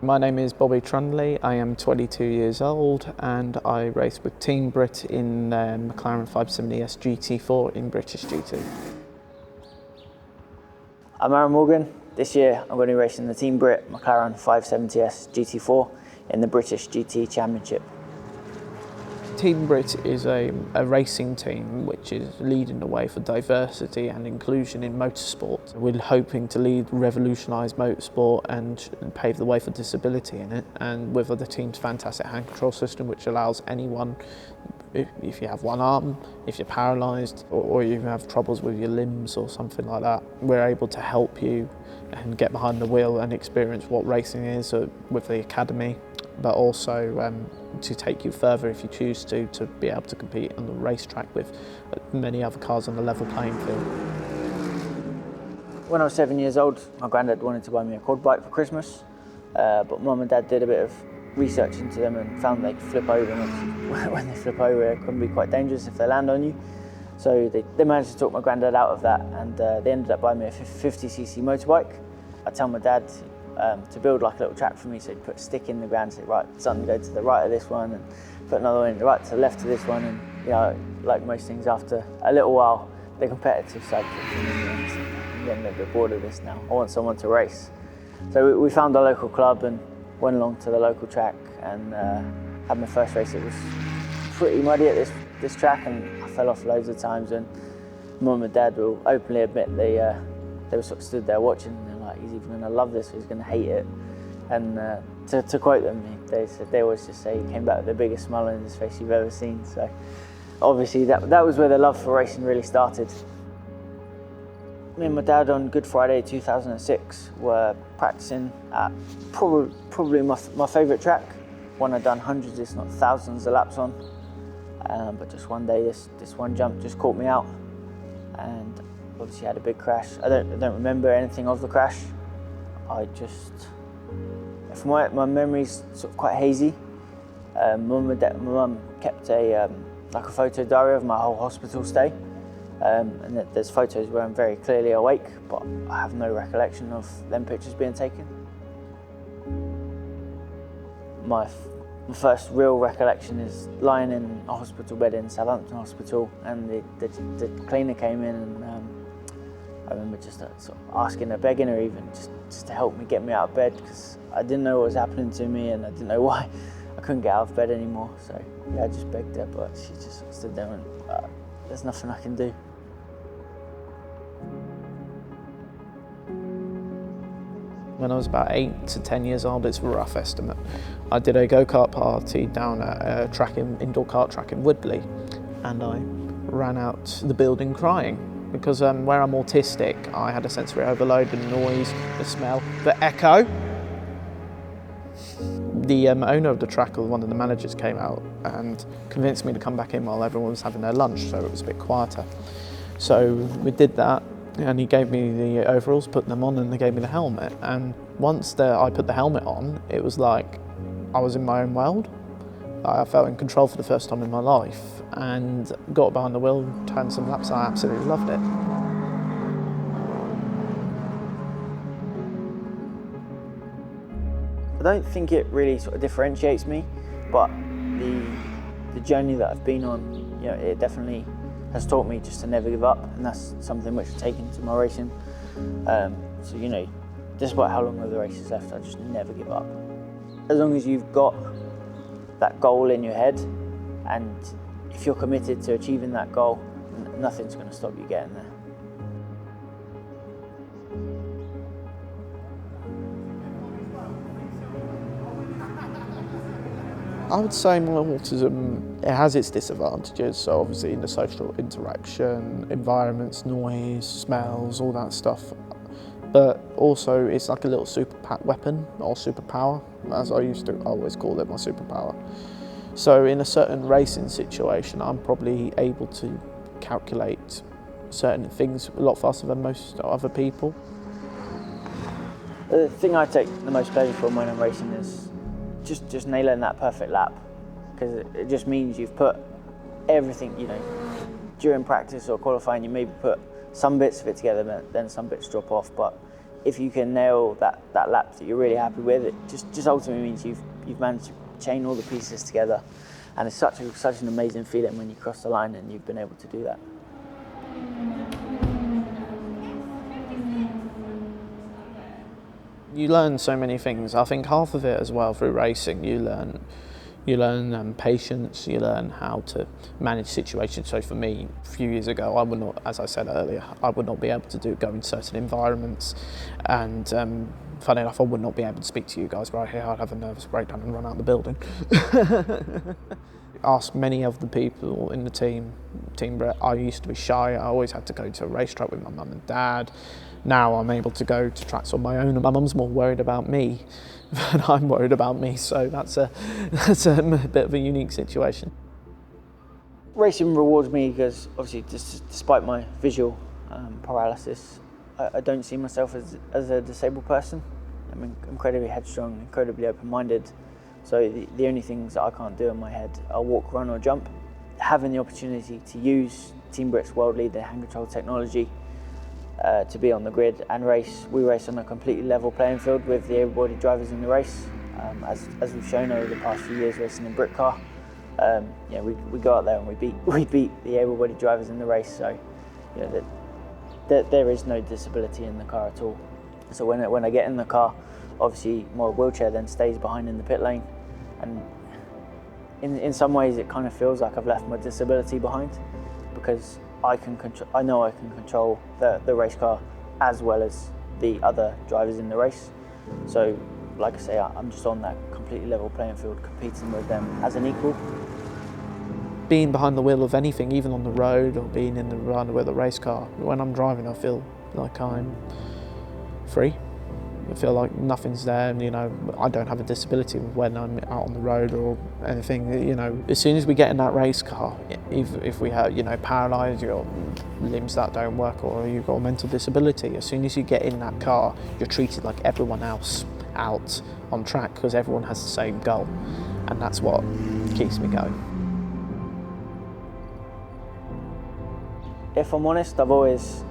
My name is Bobby Trundley. I am 22 years old and I race with Team BRIT in McLaren 570S GT4 in British GT. I'm Aaron Morgan. This year I'm going to be racing the Team BRIT McLaren 570S GT4 in the British GT Championship. Team BRIT is a racing team which is leading the way for diversity and inclusion in motorsport. We're hoping to revolutionise motorsport and pave the way for disability in it, and with other teams' fantastic hand control system which allows anyone, if you have one arm, if you're paralysed or you have troubles with your limbs or something like that, we're able to help you and get behind the wheel and experience what racing is with the academy, but also to take you further if you choose to be able to compete on the racetrack with many other cars on a level playing field. When I was 7 years old, my granddad wanted to buy me a quad bike for Christmas, but mum and dad did a bit of research into them and found they could flip over, and when they flip over it can be quite dangerous if they land on you. So they managed to talk my granddad out of that, and they ended up buying me a 50cc motorbike. I tell my dad to build like a little track for me, so he'd put a stick in the ground, say, right, son, go to the right of this one, and put another one in the right to the left of this one, and you know, like most things, after a little while, the competitive side kicks in, and I'm getting a little bit bored of this now. I want someone to race. So we found our local club and went along to the local track and had my first race. It was pretty muddy at this track, and I fell off loads of times, and mum and dad will openly admit they were sort of stood there watching. He's either going to love this or he's going to hate it. And to quote them, they always just say he came back with the biggest smile on his face you've ever seen. So obviously that was where the love for racing really started. Me and my dad on Good Friday 2006 were practicing at probably my favourite track, one I'd done hundreds, if not thousands of laps on. But just one day this one jump just caught me out, and obviously had a big crash. I don't remember anything of the crash. My memory's sort of quite hazy. My mum kept a photo diary of my whole hospital stay, and there's photos where I'm very clearly awake, but I have no recollection of them pictures being taken. My first real recollection is lying in a hospital bed in Southampton Hospital, and the cleaner came in, and I remember just sort of asking her, begging her even, just to help me get me out of bed, because I didn't know what was happening to me and I didn't know why I couldn't get out of bed anymore. So yeah, I just begged her, but she just stood there and there's nothing I can do. When I was about 8 to 10 years old, it's a rough estimate, I did a go-kart party down at a indoor kart track in Woodley, and I ran out the building crying. Because where I'm autistic, I had a sensory overload, the noise, the smell, the echo. The owner of the track, or one of the managers, came out and convinced me to come back in while everyone was having their lunch, so it was a bit quieter. So we did that, and he gave me the overalls, put them on, and they gave me the helmet. And once I put the helmet on, it was like I was in my own world. I felt in control for the first time in my life, and got behind the wheel, turned some laps. I absolutely loved it. I don't think it really sort of differentiates me, but the journey that I've been on, you know, it definitely has taught me just to never give up, and that's something which I've taken to my racing. So you know, despite how long of the race is left, I just never give up. As long as you've got that goal in your head, and if you're committed to achieving that goal, nothing's going to stop you getting there. I would say my autism, it has its disadvantages, so obviously in the social interaction, environments, noise, smells, all that stuff. But also it's like a little super weapon or superpower, as I used to always call it, my superpower. So in a certain racing situation, I'm probably able to calculate certain things a lot faster than most other people. The thing I take the most pleasure from when I'm racing is just nailing that perfect lap, because it just means you've put everything, you know, during practice or qualifying, you maybe put some bits of it together, then some bits drop off, but if you can nail that lap that you're really happy with, it just ultimately means you've managed to chain all the pieces together, and it's such an amazing feeling when you cross the line and you've been able to do that. You learn so many things. I think half of it as well through racing, you learn patience, you learn how to manage situations. So for me, a few years ago, I would not, as I said earlier, I would not be able to go in certain environments, and funny enough, I would not be able to speak to you guys right here. I'd have a nervous breakdown and run out of the building. Ask many of the people in the Team BRIT. I used to be shy. I always had to go to a racetrack with my mum and dad. Now I'm able to go to tracks on my own, and my mum's more worried about me than I'm worried about me, so that's a bit of a unique situation. Racing rewards me because obviously despite my visual paralysis, I don't see myself as a disabled person. I'm incredibly headstrong, incredibly open-minded, so the only things that I can't do in my head are walk, run or jump. Having the opportunity to use Team BRIT's world-leading hand control technology to be on the grid and race. We race on a completely level playing field with the able-bodied drivers in the race. As we've shown over the past few years racing in BRIT car, we go out there and we beat the able-bodied drivers in the race. So there is no disability in the car at all. So when I get in the car, obviously my wheelchair then stays behind in the pit lane, and in some ways it kind of feels like I've left my disability behind, because I know I can control the race car as well as the other drivers in the race. So, like I say, I'm just on that completely level playing field, competing with them as an equal. Being behind the wheel of anything, even on the road or being in the run with a race car, when I'm driving, I feel like I'm free. I feel like nothing's there, and I don't have a disability when I'm out on the road or anything. As soon as we get in that race car, if we have paralysed, your limbs that don't work, or you've got a mental disability, as soon as you get in that car, you're treated like everyone else out on track, because everyone has the same goal, and that's what keeps me going. If I'm honest, I've always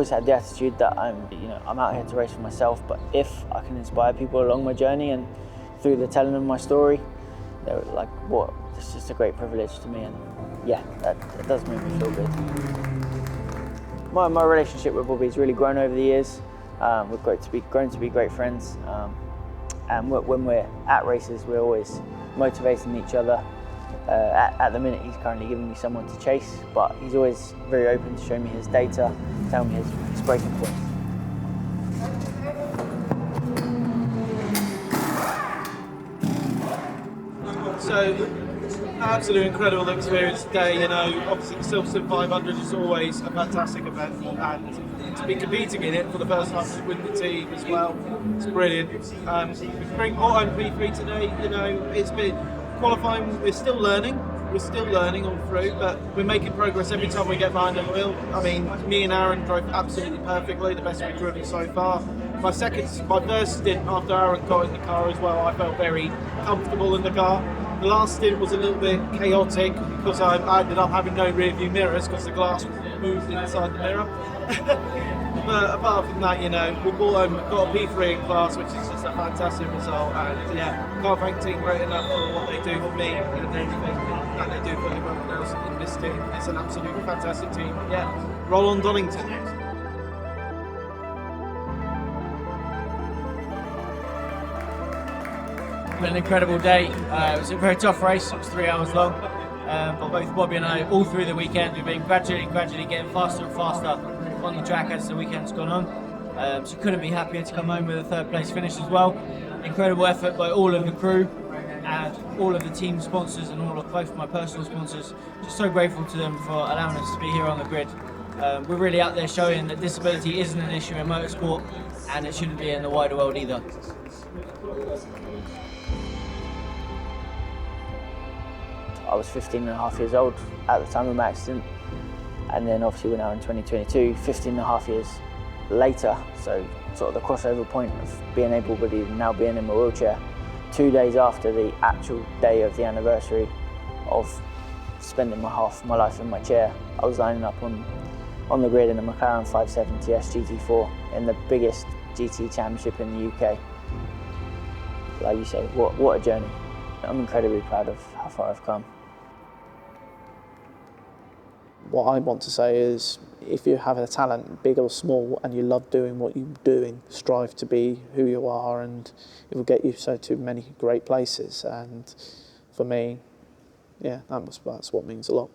had the attitude that I'm out here to race for myself, but if I can inspire people along my journey and through the telling of my story, they're like, what? It's just a great privilege to me, and yeah, that does make me feel good. My relationship with Bobby has really grown over the years. We've grown to be great friends, and when we're at races, we're always motivating each other. At the minute, he's currently giving me someone to chase, but he's always very open to show me his data, tell me his breaking points. So, absolutely incredible experience today. Obviously the Silverstone 500 is always a fantastic event, and to be competing in it for the first time with the team as well, it's brilliant. Bring auto P3 today. It's been qualifying. We're still learning all through, but we're making progress every time we get behind the wheel. I mean, me and Aaron drove absolutely perfectly, the best we've driven so far. My first stint after Aaron got in the car as well, I felt very comfortable in the car. The last stint was a little bit chaotic because I ended up having no rear view mirrors because the glass was moved inside the mirror. But apart from that, we've got a P3 in class, which is just a fantastic result. And yeah, can't thank Team BRIT enough for what they do for me and everything that they do for everyone else in this team. It's an absolutely fantastic team. Yeah, roll on Donington. An incredible day. It was a very tough race. It was 3 hours long, but both Bobby and I, all through the weekend, we've been gradually getting faster and faster on the track as the weekend's gone on. So couldn't be happier to come home with a third place finish as well. Incredible effort by all of the crew and all of the team sponsors and all of both my personal sponsors. Just so grateful to them for allowing us to be here on the grid. We're really out there showing that disability isn't an issue in motorsport, and it shouldn't be in the wider world either. I was 15 and a half years old at the time of my accident, and then obviously we're now in 2022, 15 and a half years later, so sort of the crossover point of being able-bodied and now being in my wheelchair. 2 days after the actual day of the anniversary of spending half my life in my chair, I was lining up on on the grid in a McLaren 570S GT4 in the biggest GT championship in the UK. Like you say, what a journey. I'm incredibly proud of how far I've come. What I want to say is, if you have a talent, big or small, and you love doing what you're doing, strive to be who you are, and it will get you to many great places. And for me, yeah, that's what means a lot.